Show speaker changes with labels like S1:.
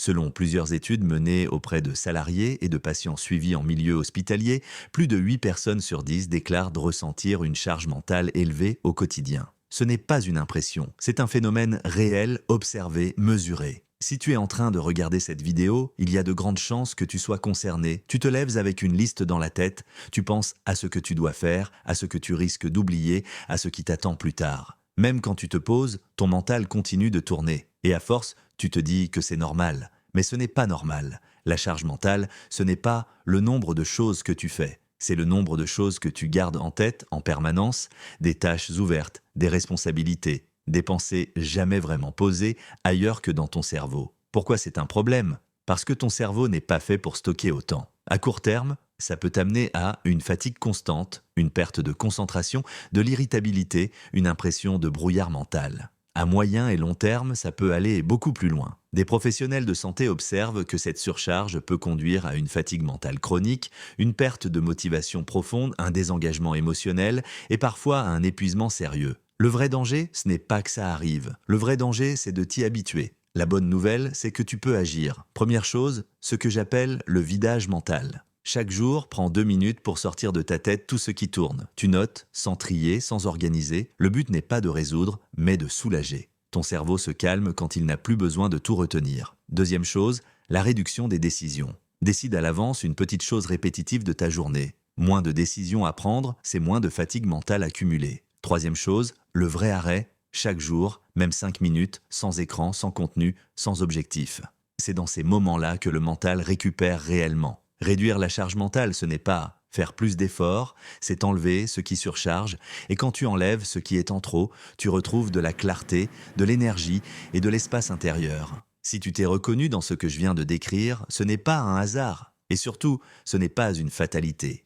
S1: Selon plusieurs études menées auprès de salariés et de patients suivis en milieu hospitalier, plus de 8 personnes sur 10 déclarent de ressentir une charge mentale élevée au quotidien. Ce n'est pas une impression, c'est un phénomène réel, observé, mesuré. Si tu es en train de regarder cette vidéo, il y a de grandes chances que tu sois concerné. Tu te lèves avec une liste dans la tête, tu penses à ce que tu dois faire, à ce que tu risques d'oublier, à ce qui t'attend plus tard. Même quand tu te poses, ton mental continue de tourner. Et à force, tu te dis que c'est normal. Mais ce n'est pas normal. La charge mentale, ce n'est pas le nombre de choses que tu fais. C'est le nombre de choses que tu gardes en tête en permanence, des tâches ouvertes, des responsabilités, des pensées jamais vraiment posées ailleurs que dans ton cerveau. Pourquoi c'est un problème? Parce que ton cerveau n'est pas fait pour stocker autant. À court terme, ça peut t'amener à une fatigue constante, une perte de concentration, de l'irritabilité, une impression de brouillard mental. À moyen et long terme, ça peut aller beaucoup plus loin. Des professionnels de santé observent que cette surcharge peut conduire à une fatigue mentale chronique, une perte de motivation profonde, un désengagement émotionnel et parfois un épuisement sérieux. Le vrai danger, ce n'est pas que ça arrive. Le vrai danger, c'est de t'y habituer. La bonne nouvelle, c'est que tu peux agir. Première chose, ce que j'appelle le vidage mental. Chaque jour, prends 2 minutes pour sortir de ta tête tout ce qui tourne. Tu notes, sans trier, sans organiser. Le but n'est pas de résoudre, mais de soulager. Ton cerveau se calme quand il n'a plus besoin de tout retenir. Deuxième chose, la réduction des décisions. Décide à l'avance une petite chose répétitive de ta journée. Moins de décisions à prendre, c'est moins de fatigue mentale accumulée. Troisième chose, le vrai arrêt, chaque jour, même 5 minutes, sans écran, sans contenu, sans objectif. C'est dans ces moments-là que le mental récupère réellement. Réduire la charge mentale, ce n'est pas faire plus d'efforts, c'est enlever ce qui surcharge, et quand tu enlèves ce qui est en trop, tu retrouves de la clarté, de l'énergie et de l'espace intérieur. Si tu t'es reconnu dans ce que je viens de décrire, ce n'est pas un hasard, et surtout, ce n'est pas une fatalité.